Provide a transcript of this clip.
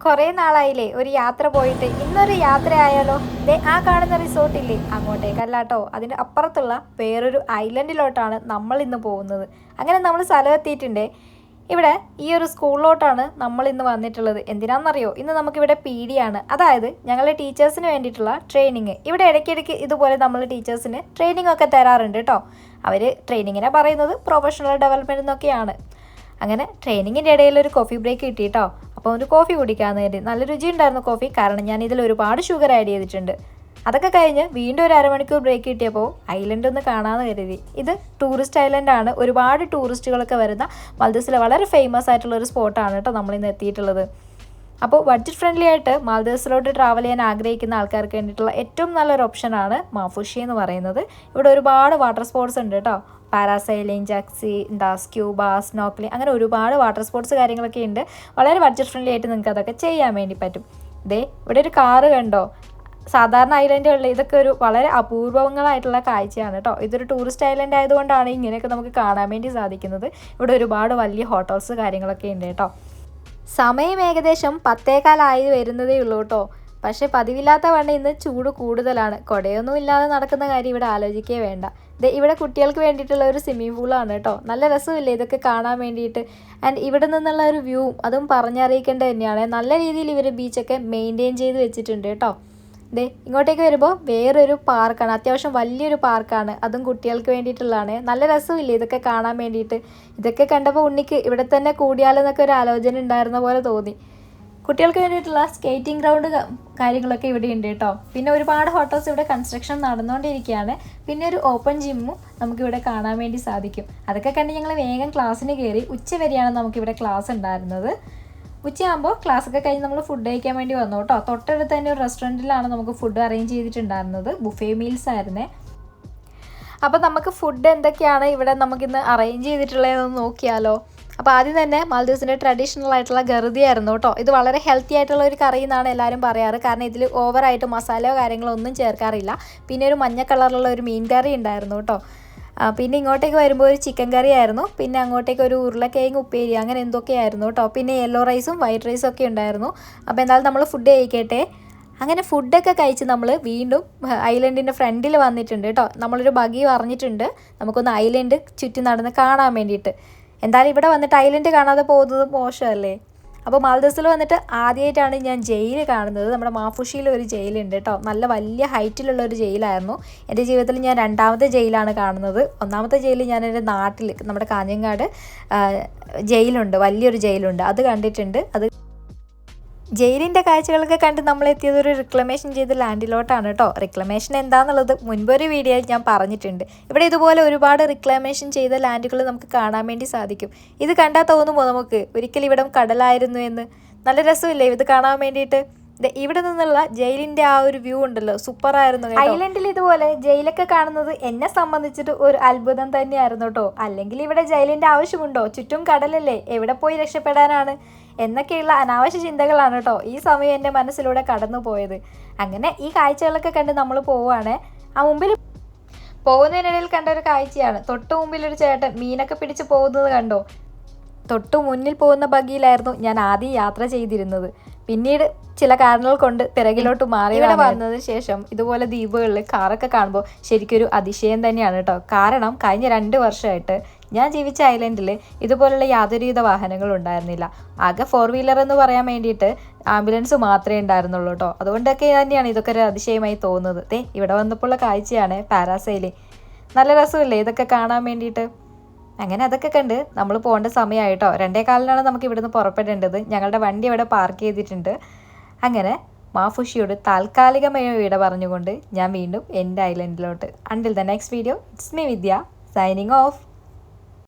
കുറേ നാളായില്ലേ ഒരു യാത്ര പോയിട്ട്, ഇന്നൊരു യാത്ര ആയാലോ? ദേ ആ കാണുന്ന റിസോർട്ടില്ലേ, അങ്ങോട്ടേക്കല്ലാട്ടോ, അതിൻ്റെ അപ്പുറത്തുള്ള വേറൊരു ഐലൻഡിലോട്ടാണ് നമ്മൾ ഇന്ന് പോകുന്നത്. അങ്ങനെ നമ്മൾ സ്ഥലം എത്തിയിട്ടുണ്ടേ. ഇവിടെ ഈ ഒരു സ്കൂളിലോട്ടാണ് നമ്മൾ ഇന്ന് വന്നിട്ടുള്ളത്. എന്തിനാണെന്നറിയോ? ഇന്ന് നമുക്കിവിടെ PD ആണ്, അതായത് ഞങ്ങളുടെ ടീച്ചേഴ്സിന് വേണ്ടിയിട്ടുള്ള ട്രെയിനിങ്. ഇവിടെ ഇടയ്ക്കിടയ്ക്ക് ഇതുപോലെ നമ്മൾ ടീച്ചേഴ്സിന് ട്രെയിനിങ് ഒക്കെ തരാറുണ്ട് കേട്ടോ. അവർ ട്രെയിനിങ്ങിനെ പറയുന്നത് പ്രൊഫഷണൽ ഡെവലപ്മെൻറ്റ് എന്നൊക്കെയാണ്. അങ്ങനെ ട്രെയിനിങ്ങിൻ്റെ ഇടയിൽ ഒരു കോഫി ബ്രേക്ക് കിട്ടി കേട്ടോ. അപ്പോൾ ഒരു കോഫി കുടിക്കാമെന്ന് കരുതി. നല്ല രുചി ഉണ്ടായിരുന്നു കോഫി, കാരണം ഞാൻ ഇതിൽ ഒരുപാട് ഷുഗർ ആഡ് ചെയ്തിട്ടുണ്ട്. അതൊക്കെ കഴിഞ്ഞ് വീണ്ടും ഒരു അരമണിക്കൂർ ബ്രേക്ക് കിട്ടിയപ്പോൾ ഐലൻഡ് ഒന്ന് കാണാമെന്ന് കരുതി. ഇത് ടൂറിസ്റ്റ് ഐലൻഡാണ്. ഒരുപാട് ടൂറിസ്റ്റുകളൊക്കെ വരുന്ന മാൽദീവ്സിലെ വളരെ ഫേമസ് ആയിട്ടുള്ള ഒരു സ്പോട്ടാണ് കേട്ടോ നമ്മളിന്ന് എത്തിയിട്ടുള്ളത്. അപ്പോൾ ബഡ്ജറ്റ് ഫ്രണ്ട്ലി ആയിട്ട് മാൽദീവ്സിലോട്ട് ട്രാവൽ ചെയ്യാൻ ആഗ്രഹിക്കുന്ന ആൾക്കാർക്ക് വേണ്ടിയിട്ടുള്ള ഏറ്റവും നല്ലൊരു ഓപ്ഷനാണ് മാഫുഷി എന്ന് പറയുന്നത്. ഇവിടെ ഒരുപാട് വാട്ടർ സ്പോർട്സ് ഉണ്ട് കേട്ടോ. പാരാസൈലിംഗ്, ജക്സി, സ്ക്യൂബ, സ്നോക്ലിംഗ്, അങ്ങനെ ഒരുപാട് വാട്ടർ സ്പോർട്സ് കാര്യങ്ങളൊക്കെ ഉണ്ട്. വളരെ ബഡ്ജറ്റ് ഫ്രണ്ട്ലി ആയിട്ട് നിങ്ങൾക്ക് അതൊക്കെ ചെയ്യാൻ വേണ്ടി പറ്റും. ഇവിടെ ഒരു കാറ് കണ്ടോ? സാധാരണ ഐലൻഡുകളിൽ ഇതൊക്കെ ഒരു വളരെ അപൂർവങ്ങളായിട്ടുള്ള കാഴ്ചയാണ് കേട്ടോ. ഇതൊരു ടൂറിസ്റ്റ് ഐലൻഡ് ആയതുകൊണ്ടാണ് ഇങ്ങനെയൊക്കെ നമുക്ക് കാണാൻ വേണ്ടി സാധിക്കുന്നത്. ഇവിടെ ഒരുപാട് വലിയ ഹോട്ടൽസ് കാര്യങ്ങളൊക്കെ ഉണ്ട് കേട്ടോ. സമയം ഏകദേശം 10:15 വരുന്നതേ ഉള്ളൂ കേട്ടോ. പക്ഷേ പതിവില്ലാത്ത വണ്ണം ഇന്ന് ചൂട് കൂടുതലാണ്. കുടയൊന്നും ഇല്ലാതെ നടക്കുന്ന കാര്യം ഇവിടെ ആലോചിക്കേ വേണ്ട. ഇവിടെ കുട്ടികൾക്ക് വേണ്ടിയിട്ടുള്ള ഒരു സ്വിമ്മിംഗ് പൂളാണ് കേട്ടോ. നല്ല രസമില്ലേ ഇതൊക്കെ കാണാൻ വേണ്ടിയിട്ട്? ആൻഡ് ഇവിടെ നിന്നുള്ള ഒരു വ്യൂ അതും പറഞ്ഞറിയിക്കേണ്ടത് തന്നെയാണ്. നല്ല രീതിയിൽ ഇവർ ബീച്ചൊക്കെ മെയിൻറ്റെയിൻ ചെയ്ത് വെച്ചിട്ടുണ്ട് കേട്ടോ. ഇങ്ങോട്ടേക്ക് വരുമ്പോൾ വേറൊരു പാർക്കാണ്, അത്യാവശ്യം വലിയൊരു പാർക്കാണ്. അതും കുട്ടികൾക്ക് വേണ്ടിയിട്ടുള്ളതാണ്. നല്ല രസമില്ലേ ഇതൊക്കെ കാണാൻ വേണ്ടിയിട്ട്? ഇതൊക്കെ കണ്ടപ്പോൾ ഉണ്ണിക്ക് ഇവിടെ തന്നെ കൂടിയാലെന്നൊക്കെ ഒരു ആലോചന ഉണ്ടായിരുന്ന പോലെ തോന്നി. കുട്ടികൾക്ക് വേണ്ടിയിട്ടുള്ള സ്കേറ്റിംഗ് ഗ്രൗണ്ട് കാര്യങ്ങളൊക്കെ ഇവിടെ ഉണ്ട് കേട്ടോ. പിന്നെ ഒരുപാട് ഹോട്ടൽസ് ഇവിടെ കൺസ്ട്രക്ഷൻ നടന്നുകൊണ്ടിരിക്കുകയാണ്. പിന്നെ ഒരു ഓപ്പൺ ജിമ്മും നമുക്കിവിടെ കാണാൻ വേണ്ടി സാധിക്കും. അതൊക്കെ കണ്ട് ഞങ്ങൾ വേഗം ക്ലാസ്സിന് കയറി. ഉച്ച വരെയാണ് നമുക്കിവിടെ ക്ലാസ് ഉണ്ടായിരുന്നത്. ഉച്ചയാകുമ്പോൾ ക്ലാസ്സൊക്കെ കഴിഞ്ഞ് നമ്മൾ ഫുഡ് കഴിക്കാൻ വേണ്ടി വന്നു കേട്ടോ. തൊട്ടടുത്ത് തന്നെ ഒരു റെസ്റ്റോറൻറ്റിലാണ് നമുക്ക് ഫുഡ് അറേഞ്ച് ചെയ്തിട്ടുണ്ടായിരുന്നത്. ബുഫേ മീൽസ് ആയിരുന്നേ. അപ്പോൾ നമുക്ക് ഫുഡ് എന്തൊക്കെയാണ് ഇവിടെ നമുക്കിന്ന് അറേഞ്ച് ചെയ്തിട്ടുള്ളതെന്ന് നോക്കിയാലോ. അപ്പോൾ ആദ്യം തന്നെ മാൽദീവ്സിൻ്റെ ട്രഡീഷണൽ ആയിട്ടുള്ള ഗർദി ആയിരുന്നു കേട്ടോ. ഇത് വളരെ ഹെൽത്തി ആയിട്ടുള്ള ഒരു കറി എന്നാണ് എല്ലാവരും പറയാറ്. കാരണം ഇതിൽ ഓവറായിട്ട് മസാലയോ കാര്യങ്ങളോ ഒന്നും ചേർക്കാറില്ല. പിന്നെ ഒരു മഞ്ഞ കളറിലുള്ള ഒരു മീൻ കറി ഉണ്ടായിരുന്നു കേട്ടോ. പിന്നെ ഇങ്ങോട്ടേക്ക് വരുമ്പോൾ ഒരു ചിക്കൻ കറി ആയിരുന്നു. പിന്നെ അങ്ങോട്ടേക്ക് ഒരു ഉരുളക്കിഴങ്ങ് ഉപ്പേരി, അങ്ങനെ എന്തൊക്കെയായിരുന്നു കേട്ടോ. പിന്നെ യെല്ലോ റൈസും വൈറ്റ് റൈസും ഒക്കെ ഉണ്ടായിരുന്നു. അപ്പോൾ എന്തായാലും നമ്മൾ ഫുഡ് കഴിക്കട്ടെ. അങ്ങനെ ഫുഡൊക്കെ കഴിച്ച് നമ്മൾ വീണ്ടും ഐലൻഡിൻ്റെ ഫ്രണ്ടിൽ വന്നിട്ടുണ്ട് കേട്ടോ. നമ്മളൊരു ബഗി പറഞ്ഞിട്ടുണ്ട് നമുക്കൊന്ന് ഐലൻഡ് ചുറ്റി നടന്ന് കാണാൻ വേണ്ടിയിട്ട്. എന്തായാലും ഇവിടെ വന്നിട്ട് ഐലൻഡ് കാണാതെ പോകുന്നത് മോശമല്ലേ? അപ്പോൾ മാൽദീവ്സിൽ വന്നിട്ട് ആദ്യമായിട്ടാണ് ഞാൻ ജയിൽ കാണുന്നത്. നമ്മുടെ മാഫുഷിയിൽ ഒരു ജയിലുണ്ട് കേട്ടോ. നല്ല വലിയ ഹൈറ്റിലുള്ള ഒരു ജയിലായിരുന്നു. എൻ്റെ ജീവിതത്തിൽ ഞാൻ രണ്ടാമത്തെ ജയിലാണ് കാണുന്നത്. ഒന്നാമത്തെ ജയിൽ ഞാൻ എൻ്റെ നാട്ടിൽ നമ്മുടെ കാഞ്ഞങ്ങാട് ജയിലുണ്ട്, വലിയൊരു ജയിലുണ്ട്, അത് കണ്ടിട്ടുണ്ട്. അത് ജയിലിൻ്റെ കാഴ്ചകളൊക്കെ കണ്ട് നമ്മളെത്തിയത് ഒരു റിക്ലമേഷൻ ചെയ്ത ലാൻഡിലോട്ടാണ് കേട്ടോ. റിക്ലമേഷൻ എന്താണെന്നുള്ളത് മുൻപൊരു വീഡിയോയിൽ ഞാൻ പറഞ്ഞിട്ടുണ്ട്. ഇവിടെ ഇതുപോലെ ഒരുപാട് റിക്ലമേഷൻ ചെയ്ത ലാൻഡുകൾ നമുക്ക് കാണാൻ വേണ്ടി സാധിക്കും. ഇത് കണ്ടാൽ തോന്നുമോ നമുക്ക് ഒരിക്കലും ഇവിടം കടലായിരുന്നു എന്ന്? നല്ല രസമില്ലേ ഇത് കാണാൻ വേണ്ടിയിട്ട്? ഇവിടെ നിന്നുള്ള ജയിലിൻ്റെ ആ ഒരു വ്യൂ ഉണ്ടല്ലോ, സൂപ്പറായിരുന്നു. ഐലൻഡിൽ ഇതുപോലെ ജയിലൊക്കെ കാണുന്നത് എന്നെ സംബന്ധിച്ചിട്ട് ഒരു അത്ഭുതം തന്നെയായിരുന്നു കേട്ടോ. അല്ലെങ്കിൽ ഇവിടെ ജയിലിൻ്റെ ആവശ്യമുണ്ടോ? ചുറ്റും കടലല്ലേ, എവിടെ പോയി രക്ഷപ്പെടാനാണ് എന്നൊക്കെയുള്ള അനാവശ്യ ചിന്തകളാണ് കേട്ടോ ഈ സമയം എൻ്റെ മനസ്സിലൂടെ കടന്നു പോയത്. അങ്ങനെ ഈ കാഴ്ചകളൊക്കെ കണ്ട് നമ്മൾ പോവുകയാണ്. ആ മുമ്പിൽ പോകുന്നതിനിടയിൽ കണ്ട ഒരു കാഴ്ചയാണ്. തൊട്ട് മുമ്പിലൊരു ചേട്ടൻ മീനൊക്കെ പിടിച്ച് പോകുന്നത് കണ്ടോ? തൊട്ടു മുന്നിൽ പോകുന്ന ബഗിയിലായിരുന്നു ഞാൻ ആദ്യം യാത്ര ചെയ്തിരുന്നത്. പിന്നീട് ചില കാരണങ്ങൾ കൊണ്ട് പിറകിലോട്ട് മാറി വന്നതിന് ശേഷം ഇതുപോലെ ദ്വീപുകളിൽ കാറൊക്കെ കാണുമ്പോൾ ശരിക്കൊരു അതിശയം തന്നെയാണ് കേട്ടോ. കാരണം കഴിഞ്ഞ 2 വർഷമായിട്ട് ഞാൻ ജീവിച്ച ഐലൻഡിൽ ഇതുപോലുള്ള യാതൊരുവിധ വാഹനങ്ങളും ഉണ്ടായിരുന്നില്ല. ആകെ 4 വീലർ എന്ന് പറയാൻ വേണ്ടിയിട്ട് ആംബുലൻസ് മാത്രമേ ഉണ്ടായിരുന്നുള്ളൂ കേട്ടോ. അതുകൊണ്ടൊക്കെ തന്നെയാണ് ഇതൊക്കെ ഒരു അതിശയമായി തോന്നുന്നത്. ഇവിടെ വന്നപ്പോഴുള്ള കാഴ്ചയാണ് പാരാസൈലിംഗ്. നല്ല രസമില്ലേ ഇതൊക്കെ കാണാൻ വേണ്ടിയിട്ട്? അങ്ങനെ അതൊക്കെ കണ്ട് നമ്മൾ പോകേണ്ട സമയമായിട്ടോ. 2:15 നമുക്ക് ഇവിടുന്ന് പുറപ്പെടേണ്ടത്. ഞങ്ങളുടെ വണ്ടി ഇവിടെ പാർക്ക് ചെയ്തിട്ടുണ്ട്. അങ്ങനെ മാഫുഷിയോട് താൽക്കാലികമായ വിട പറഞ്ഞുകൊണ്ട് ഞാൻ വീണ്ടും എൻ്റെ ഐലൻഡിലോട്ട്. Until the next video, it's me Vidya signing of.